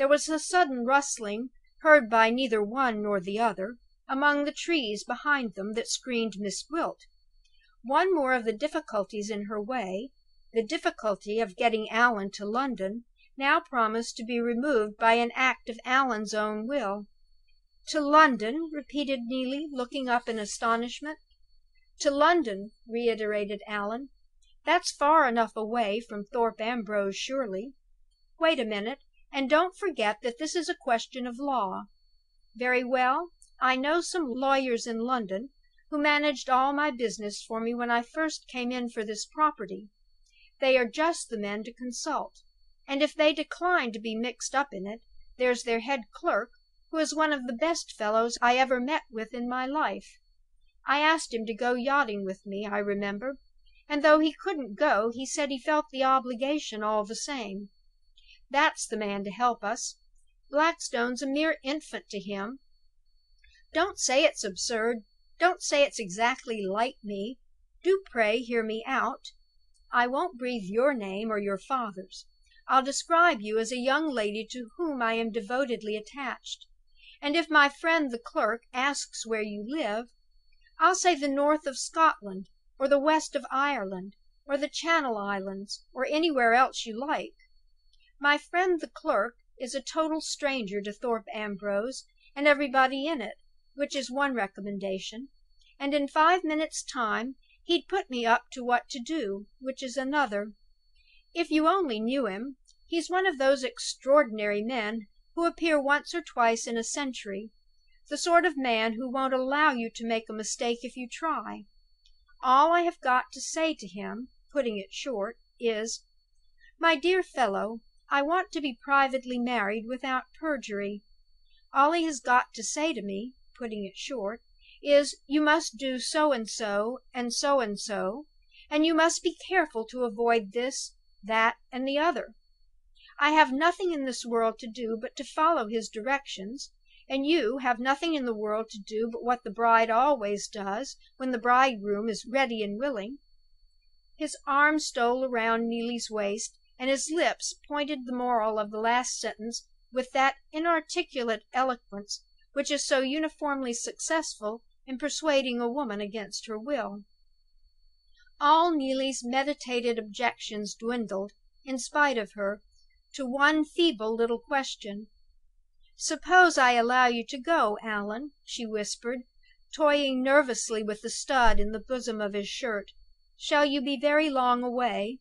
There was a sudden rustling, heard by neither one nor the other, among the trees behind them that screened Miss Gwilt. One more of the difficulties in her way, the difficulty of getting Allan to London, now promised to be removed by an act of Allan's own will. "To London?" repeated Neelie, looking up in astonishment. "To London," reiterated Allan. "That's far enough away from Thorpe Ambrose, surely. Wait a minute, and don't forget that this is a question of law. Very well. I know some lawyers in London, who managed all my business for me when I first came in for this property. They are just the men to consult; and if they decline to be mixed up in it, there's their head clerk, who is one of the best fellows I ever met with in my life. I asked him to go yachting with me, I remember; and though he couldn't go, he said he felt the obligation all the same. That's the man to help us. Blackstone's a mere infant to him. Don't say it's absurd. Don't say it's exactly like me. Do pray hear me out. I won't breathe your name or your father's. I'll describe you as a young lady to whom I am devotedly attached; and if my friend the clerk asks where you live, I'll say the north of Scotland, or the west of Ireland, or the Channel Islands, or anywhere else you like. My friend the clerk is a total stranger to Thorpe Ambrose and everybody in it, which is one recommendation; and in 5 minutes' time he'd put me up to what to do, which is another. If you only knew him, he's one of those extraordinary men who appear once or twice in a century; the sort of man who won't allow you to make a mistake if you try. All I have got to say to him, putting it short, is, 'My dear fellow, I want to be privately married without perjury.' All he has got to say to me, putting it short, is, 'You must do so and so, and so and so; and you must be careful to avoid this, that, and the other.' I have nothing in this world to do but to follow his directions; and you have nothing in the world to do but what the bride always does when the bridegroom is ready and willing." His arm stole round Neelie's waist, and his lips pointed the moral of the last sentence with that inarticulate eloquence which is so uniformly successful in persuading a woman against her will. All Neelie's meditated objections dwindled, in spite of her, to one feeble little question. "Suppose I allow you to go, Allan?" she whispered, toying nervously with the stud in the bosom of his shirt. "Shall you be very long away?"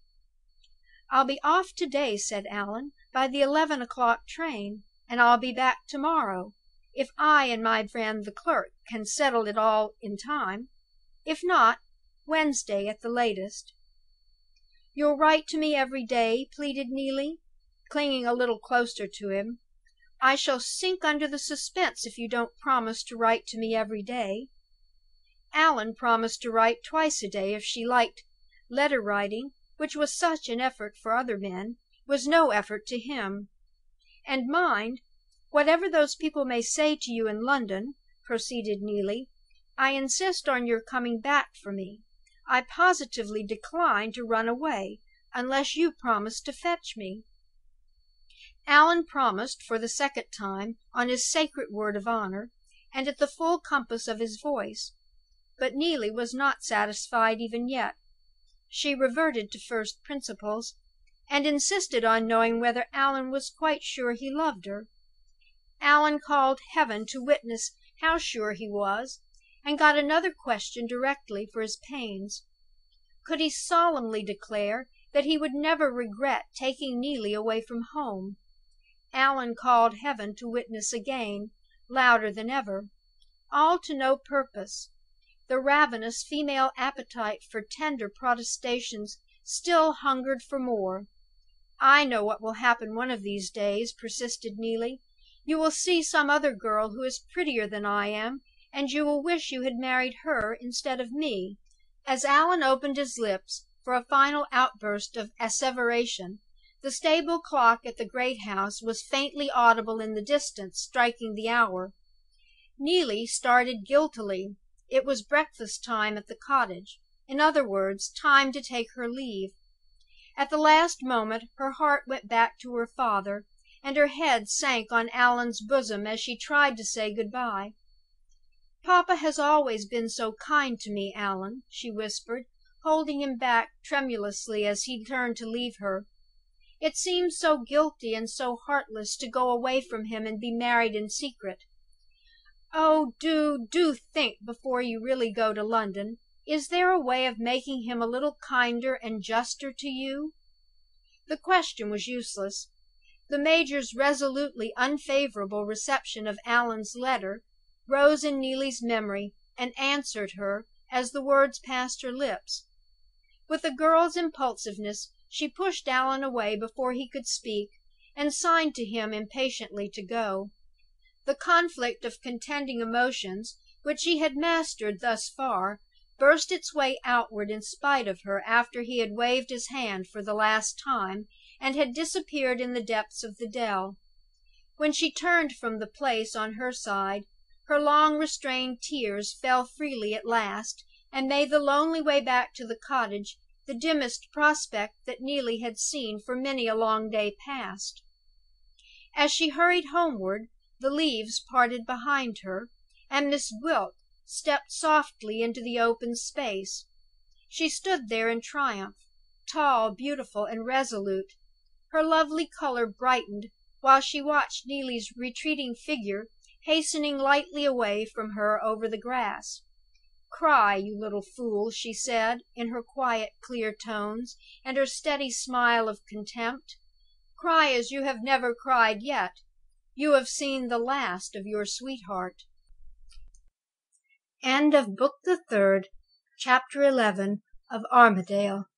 "I'll be off to day," said Allan, "by the 11 o'clock train; and I'll be back to morrow, if I and my friend the clerk can settle it all in time. If not, Wednesday at the latest." "You'll write to me every day?" pleaded Neelie, clinging a little closer to him. "I shall sink under the suspense if you don't promise to write to me every day." Allan promised to write twice a day if she liked. Letter writing, which was such an effort for other men, was no effort to him. "And mind, whatever those people may say to you in London," proceeded Neelie, "I insist on your coming back for me. I positively decline to run away, unless you promise to fetch me." Allan promised for the second time, on his sacred word of honor, and at the full compass of his voice. But Neelie was not satisfied even yet. She reverted to first principles, and insisted on knowing whether Allan was quite sure he loved her. Allan called Heaven to witness how sure he was, and got another question directly for his pains. Could he solemnly declare that he would never regret taking Neelie away from home? Allan called Heaven to witness again, louder than ever. All to no purpose. The ravenous female appetite for tender protestations still hungered for more. "I know what will happen one of these days," persisted Neelie. "You will see some other girl who is prettier than I am, and you will wish you had married her instead of me." As Allan opened his lips for a final outburst of asseveration, the stable clock at the great house was faintly audible in the distance, striking the hour. Neelie started guiltily. It was breakfast time at the cottage; in other words, time to take her leave. At the last moment her heart went back to her father, and her head sank on Allan's bosom as she tried to say good by. "Papa has always been so kind to me, Allan," she whispered, holding him back tremulously as he turned to leave her. "It seems so guilty and so heartless to go away from him and be married in secret. Oh, do think before you really go to London. Is there a way of making him a little kinder and juster to you?" The question was useless. The major's resolutely unfavorable reception of Allan's letter rose in Neelie's memory, and answered her as the words passed her lips. With a girl's impulsiveness, she pushed Allan away before he could speak, and signed to him impatiently to go. The conflict of contending emotions, which she had mastered thus far, burst its way outward in spite of her after he had waved his hand for the last time, and had disappeared in the depths of the dell. When she turned from the place on her side, her long restrained tears fell freely at last, and made the lonely way back to the cottage the dimmest prospect that Neelie had seen for many a long day past. As she hurried homeward, the leaves parted behind her, and Miss Gwilt stepped softly into the open space. She stood there in triumph, tall, beautiful, and resolute. Her lovely color brightened while she watched Neelie's retreating figure hastening lightly away from her over the grass. "Cry, you little fool," she said, in her quiet, clear tones, and her steady smile of contempt. "Cry as you have never cried yet. You have seen the last of your sweetheart." End of Book the Third, Chapter 11 of Armadale.